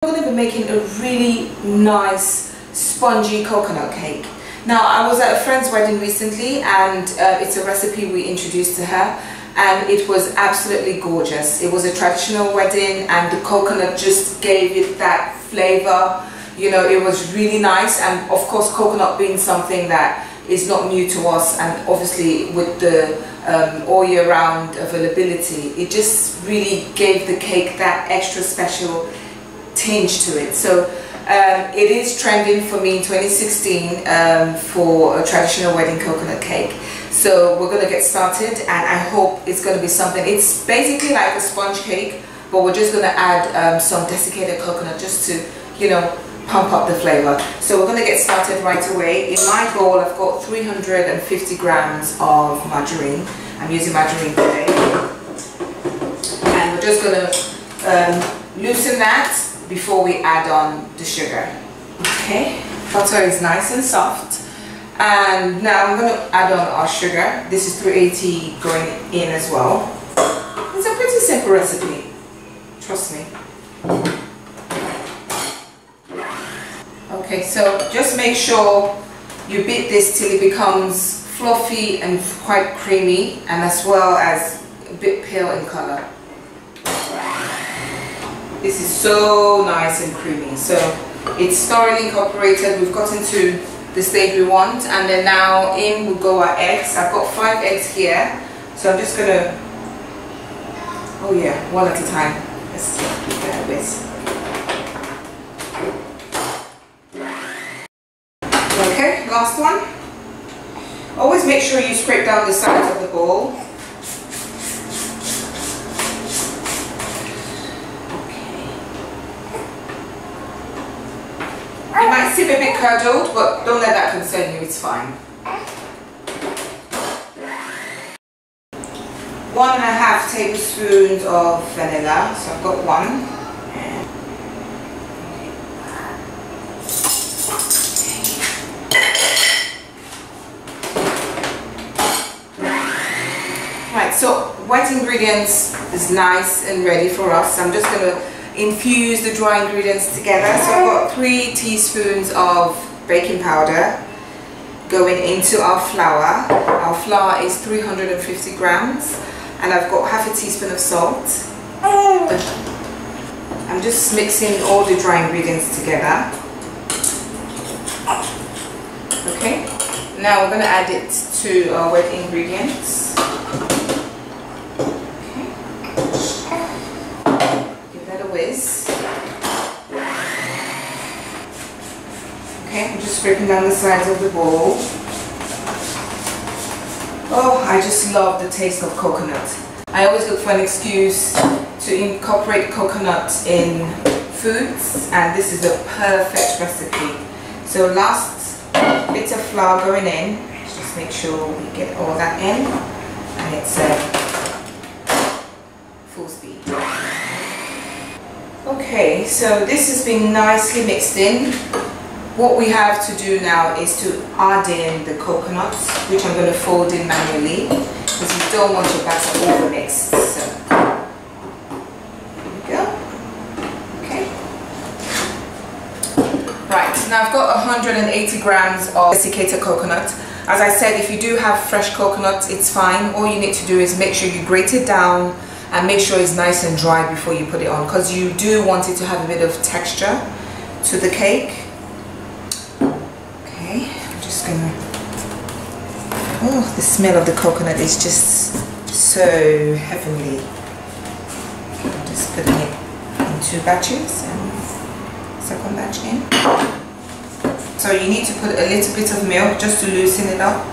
We're going to be making a really nice spongy coconut cake. Now, I was at a friend's wedding recently, and it's a recipe we introduced to her, and it was absolutely gorgeous. It was a traditional wedding, and the coconut just gave it that flavor. You know, it was really nice, and of course coconut being something that is not new to us, and obviously with the all year round availability, it just really gave the cake that extra special tinge to it. So it is trending for me in 2016 for a traditional wedding coconut cake. So we're going to get started, and I hope it's going to be something. It's basically like a sponge cake, but we're just going to add some desiccated coconut just to, you know, pump up the flavor. So we're going to get started right away. In my bowl, I've got 350 grams of margarine. I'm using margarine today, and we're just going to loosen that before we add on the sugar. Okay, butter is nice and soft, and now I'm going to add on our sugar. This is 380 going in as well. It's a pretty simple recipe, trust me. Okay, so just make sure you beat this till it becomes fluffy and quite creamy, and as well as a bit pale in color. This is so nice and creamy. So it's thoroughly incorporated. We've gotten to the stage we want, and then now in will go our eggs. I've got 5 eggs here, so I'm just gonna, oh yeah, one at a time. Let's give that a whisk. Okay, last one. Always make sure you scrape down the sides of the bowl. It might seem a bit curdled, but don't let that concern you, it's fine. 1.5 tablespoons of vanilla, so I've got 1. Right, so wet ingredients is nice and ready for us. I'm just going to infuse the dry ingredients together. So I've got 3 teaspoons of baking powder going into our flour. Our flour is 350 grams, and I've got ½ a teaspoon of salt. I'm just mixing all the dry ingredients together. Okay, now we're going to add it to our wet ingredients. Okay, I'm just scraping down the sides of the bowl. Oh, I just love the taste of coconut. I always look for an excuse to incorporate coconut in foods, and this is a perfect recipe. So last bit of flour going in. Just make sure we get all that in, and it's full speed. Okay, so this has been nicely mixed in. What we have to do now is to add in the coconuts, which I'm going to fold in manually, because you don't want your batter over mixed. So here we go. Okay. Right, now I've got 180 grams of desiccated coconut. As I said, if you do have fresh coconut, it's fine. All you need to do is make sure you grate it down and make sure it's nice and dry before you put it on, because you do want it to have a bit of texture to the cake. Okay, I'm just gonna, oh, the smell of the coconut is just so heavenly. I'm just putting it in 2 batches, and second batch in. So you need to put a little bit of milk just to loosen it up,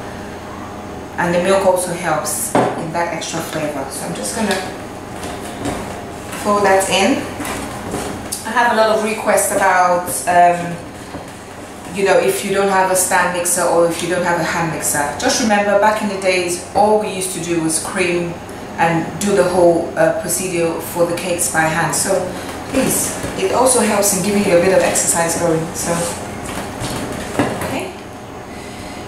and the milk also helps in that extra flavor. So I'm just gonna fold that in. I have a lot of requests about you know, if you don't have a stand mixer or if you don't have a hand mixer. Just remember, back in the days, all we used to do was cream and do the whole procedure for the cakes by hand. So please, it also helps in giving you a bit of exercise going. So okay,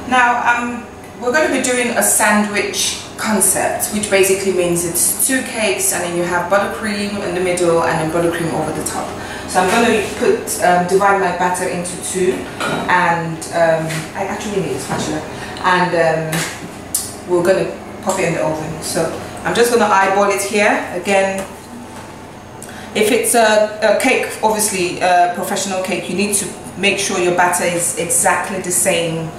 now we're going to be doing a sandwich concept, which basically means it's 2 cakes, and then you have buttercream in the middle and then buttercream over the top. So I'm going to divide my batter into two, and I actually need a spatula, and we're going to pop it in the oven. So I'm just going to eyeball it here. Again, if it's a cake, obviously a professional cake, you need to make sure your batter is exactly the same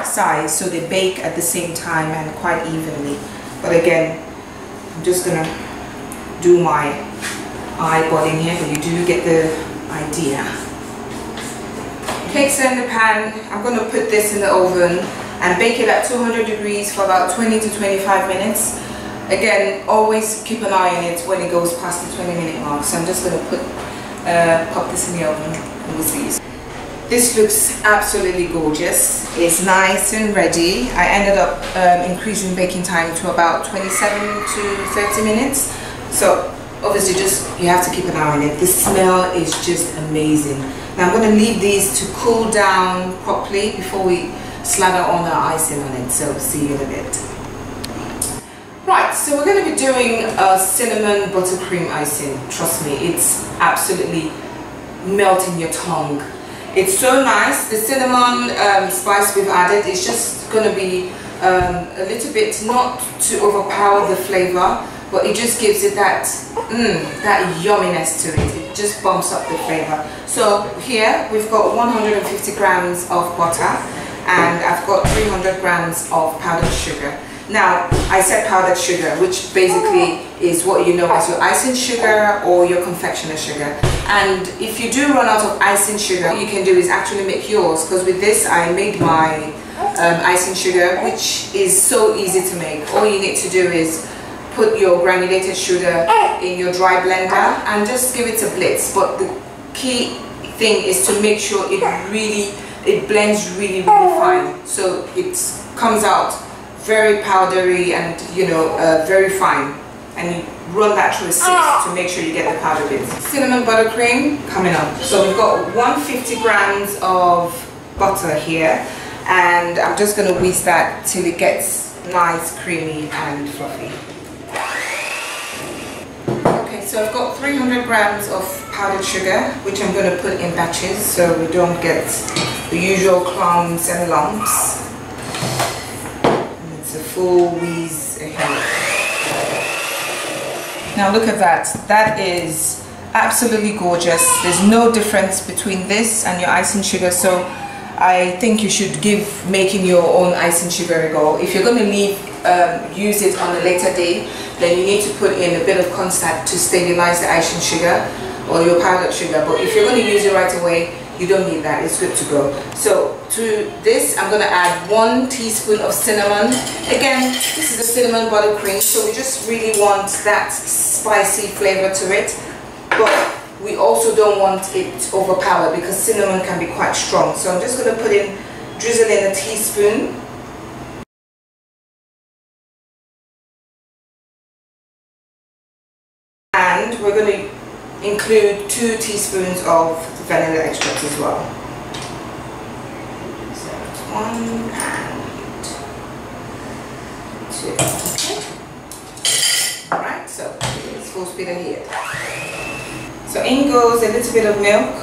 size, so they bake at the same time and quite evenly. But again, I'm just going to do my eyeballing here, but you do get the idea. Cakes are in the pan. I'm going to put this in the oven and bake it at 200 degrees for about 20 to 25 minutes. Again, always keep an eye on it when it goes past the 20-minute mark. So I'm just going to pop this in the oven and we'll see. This looks absolutely gorgeous. It's nice and ready. I ended up increasing baking time to about 27 to 30 minutes. So obviously you have to keep an eye on it. The smell is just amazing. Now I'm going to leave these to cool down properly before we slather on our icing on it. So see you in a bit. Right, so we're going to be doing a cinnamon buttercream icing. Trust me, it's absolutely melting your tongue. It's so nice. The cinnamon spice we've added is just going to be a little bit, not to overpower the flavor, but it just gives it that yumminess to it. It just bumps up the flavor. So here we've got 150 grams of butter, and I've got 300 grams of powdered sugar. Now, I said powdered sugar, which basically is what you know as your icing sugar or your confectioner sugar. And if you do run out of icing sugar, what you can do is actually make yours, because with this I made my icing sugar, which is so easy to make. All you need to do is put your granulated sugar in your dry blender and just give it a blitz. But the key thing is to make sure it blends really fine, so it comes out very powdery and very fine, and you run that through a sieve to make sure you get the powder bits. Cinnamon buttercream coming up. So we've got 150 grams of butter here, and I'm just going to whisk that till it gets nice, creamy and fluffy. Okay, so I've got 300 grams of powdered sugar, which I'm going to put in batches so we don't get the usual clumps and lumps. A full wheeze ahead. Now look at that. That is absolutely gorgeous. There's no difference between this and your icing sugar, so I think you should give making your own icing sugar a go. If you're going to use it on a later day, then you need to put in a bit of cornstarch to stabilize the icing sugar or your powdered sugar. But if you're going to use it right away, you don't need that, it's good to go. So to this, I'm going to add 1 teaspoon of cinnamon. Again, this is the cinnamon buttercream, so we just really want that spicy flavor to it. But we also don't want it overpowered because cinnamon can be quite strong. So I'm just going to drizzle in a teaspoon. And we're going to include 2 teaspoons of vanilla extract as well. So 1 and 2. Okay. Alright, so it's full speed ahead. So in goes a little bit of milk,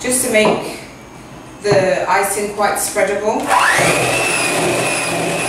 just to make the icing quite spreadable.